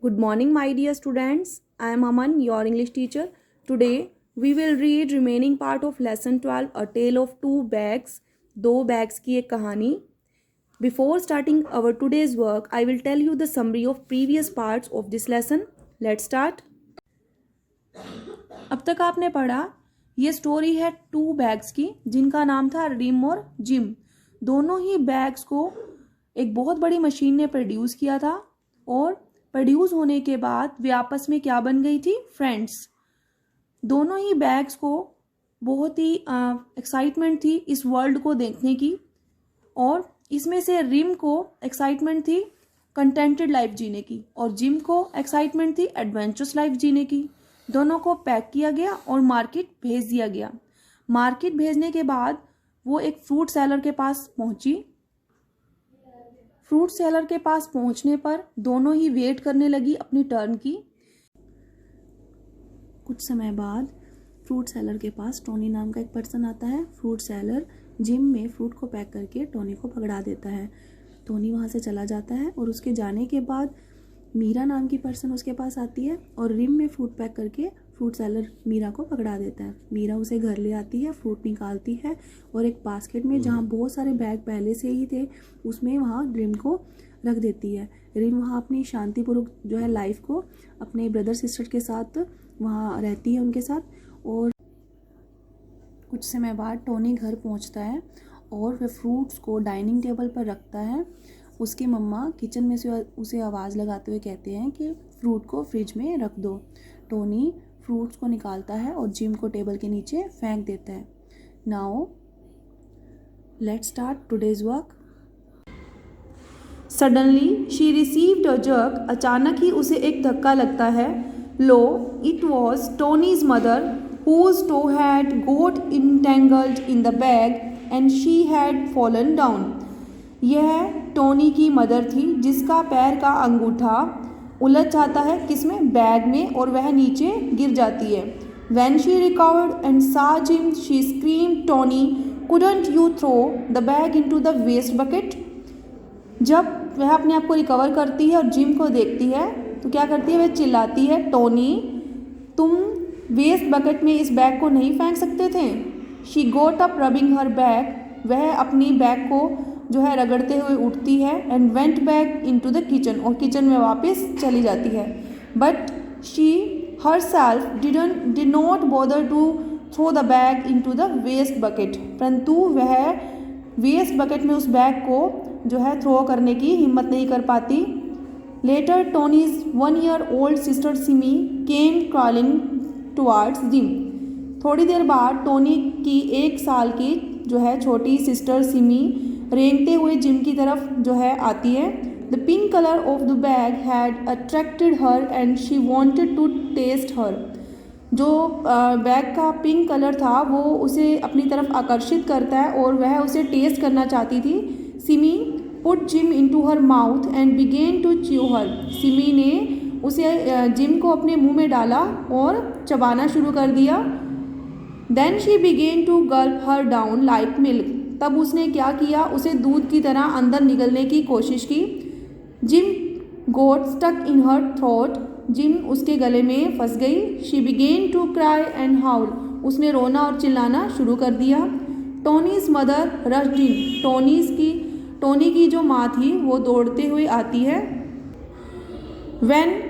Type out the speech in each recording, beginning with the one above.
Good morning, my dear students. I am Aman, your English teacher. Today, we will read remaining part of lesson 12, A Tale of Two Bags, दो bags की एक कहानी. Before starting our today's work, I will tell you the summary of previous parts of this lesson. Let's start. अब तक आपने पढ़ा ये story है टू बैग्स की जिनका नाम था रिम और जिम. दोनों ही बैग्स को एक बहुत बड़ी मशीन ने प्रोड्यूस किया था और प्रोड्यूस होने के बाद वे आपस में क्या बन गई थी, फ्रेंड्स. दोनों ही बैग्स को बहुत ही एक्साइटमेंट थी इस वर्ल्ड को देखने की और इसमें से रिम को एक्साइटमेंट थी कंटेंटेड लाइफ जीने की और जिम को एक्साइटमेंट थी एडवेंचरस लाइफ जीने की. दोनों को पैक किया गया और मार्केट भेज दिया गया. मार्केट भेजने के बाद वो एक फ्रूट सेलर के पास पहुंची. फ्रूट सेलर के पास पहुंचने पर दोनों ही वेट करने लगी अपनी टर्न की. कुछ समय बाद फ्रूट सेलर के पास टोनी नाम का एक पर्सन आता है. फ्रूट सेलर जिम में फ्रूट को पैक करके टोनी को पकड़ा देता है. टोनी वहाँ से चला जाता है और उसके जाने के बाद मीरा नाम की पर्सन उसके पास आती है और रिम में फ्रूट पैक करके फ्रूट सेलर मीरा को पकड़ा देता है. मीरा उसे घर ले आती है, फ्रूट निकालती है और एक बास्केट में जहाँ बहुत सारे बैग पहले से ही थे उसमें वहाँ रिम को रख देती है. रिम वहाँ अपनी शांतिपूर्वक जो है लाइफ को अपने ब्रदर सिस्टर के साथ वहाँ रहती है उनके साथ. और कुछ समय बाद टोनी घर पहुँचता है और वह फ्रूट्स को डाइनिंग टेबल पर रखता है. उसकी मम्मा किचन में से उसे आवाज़ लगाते हुए कहते हैं कि फ्रूट को फ्रिज में रख दो. टोनी फ्रूट्स को निकालता है और जिम को टेबल के नीचे फेंक देता है. Now let's start today's work. Suddenly she received a jerk. अचानक ही उसे एक धक्का लगता है. लो, it was Tony's mother whose toe had got entangled in the bag and she had fallen down. यह टोनी की मदर थी जिसका पैर का अंगूठा उलझ जाता है किसमें, बैग में, और वह नीचे गिर जाती है. When she recovered and saw Jim, she screamed, Tony, couldn't you throw the bag into the waste bucket? जब वह अपने आप को रिकवर करती है और जिम को देखती है तो क्या करती है, वह चिल्लाती है, टोनी तुम वेस्ट बकेट में इस बैग को नहीं फेंक सकते थे. She goat up rubbing her bag. वह अपनी बैग को जो है रगड़ते हुए उठती है and went back into the kitchen. और किचन में वापस चली जाती है. But she herself did not bother to throw the bag into the waste bucket. परंतु वह वेस्ट बकेट में उस बैग को जो है थ्रो करने की हिम्मत नहीं कर पाती. Later Tony's 1 year old sister Simi came crawling towards Jim. थोड़ी देर बाद टोनी की 1 साल की जो है छोटी सिस्टर सिमी रेंगते हुए जिम की तरफ जो है आती है. The pink colour of the bag had attracted her and she wanted to taste her. जो बैग का पिंक कलर था वो उसे अपनी तरफ आकर्षित करता है और वह उसे टेस्ट करना चाहती थी. Simi put Jim into her mouth and began to chew her. Simi ने उसे जिम को अपने मुंह में डाला और चबाना शुरू कर दिया. Then she began to gulp her down like milk. तब उसने क्या किया, उसे दूध की तरह अंदर निगलने की कोशिश की. Jim got stuck in her throat. Jim उसके गले में फंस गई. She began to cry and howl. उसने रोना और चिल्लाना शुरू कर दिया. Tony's mother rushed in. Tony की जो माँ थी वो दौड़ते हुए आती है. When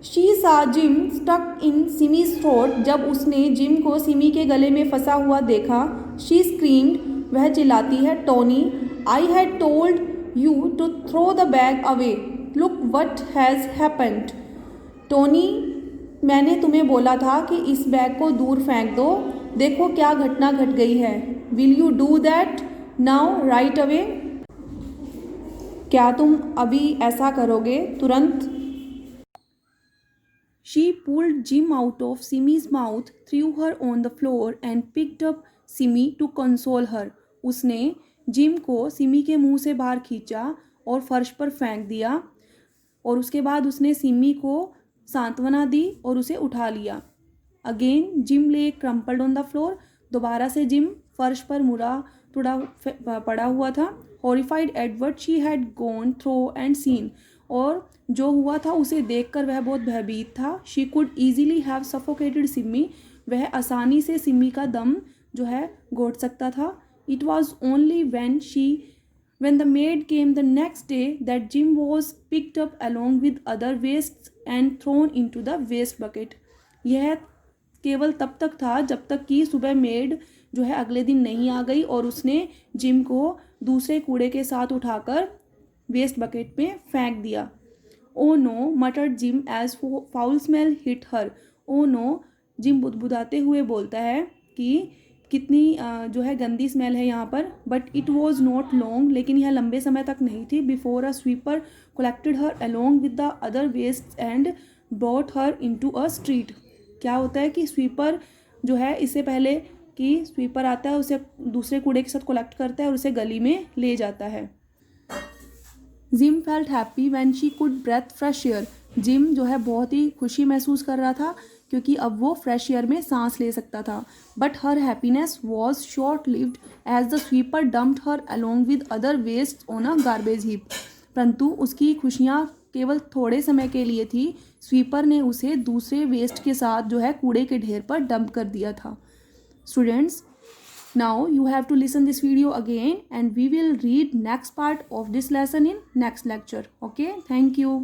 she saw Jim stuck in Simi's throat. जब उसने जिम को सिमी के गले में फंसा हुआ देखा. She screamed. वह चिल्लाती है, Tony I had told you to throw the bag away. Look what has happened. Tony मैंने तुम्हें बोला था कि इस बैग को दूर फेंक दो. देखो क्या घटना घट गई है. Will you do that now right away. क्या तुम अभी ऐसा करोगे, तुरंत. She pulled Jim out of Simi's mouth, threw her on the floor and picked up Simi to console her. उसने जिम को सिमी के मुंह से बाहर खींचा और फर्श पर फेंक दिया और उसके बाद उसने सिमी को सांत्वना दी और उसे उठा लिया. अगेन जिम ले क्रम्पल्ड ऑन द फ्लोर. दोबारा से जिम फर्श पर मुड़ा थोड़ा पड़ा हुआ था. Horrified at what she had gone through and seen. और जो हुआ था उसे देखकर वह बहुत भयभीत था। She could easily have suffocated Simi, वह आसानी से सिमी का दम जो है घोट सकता था। It was only when the maid came the next day that Jim was picked up along with other wastes and thrown into the waste bucket. यह केवल तब तक था जब तक कि सुबह मेड जो है अगले दिन नहीं आ गई और उसने जिम को दूसरे कूड़े के साथ उठाकर वेस्ट बकेट में फेंक दिया। Oh no muttered Jim as foul smell hit her. Oh no, Jim बुदबुदाते हुए बोलता है कि कितनी जो है गंदी स्मेल है यहाँ पर। But it was not long, लेकिन यह लंबे समय तक नहीं थी। Before a sweeper collected her along with the other waste and brought her into a street. क्या होता है कि स्वीपर जो है, इससे पहले कि स्वीपर आता है उसे दूसरे कूड़े के साथ कलेक्ट करता है और उसे गली में ले जाता है। Jim felt happy when she could breathe fresh air. Jim जो है बहुत ही खुशी महसूस कर रहा था क्योंकि अब वो फ्रेश एयर में सांस ले सकता था। But her happiness was short lived as the sweeper dumped her along with other waste on a garbage heap. परंतु उसकी खुशियाँ केवल थोड़े समय के लिए थी। स्वीपर ने उसे दूसरे वेस्ट के साथ जो है कूड़े के ढेर पर डंप कर दिया था। Students, now you have to listen this video again and we will read next part of this lesson in next lecture. Okay, thank you.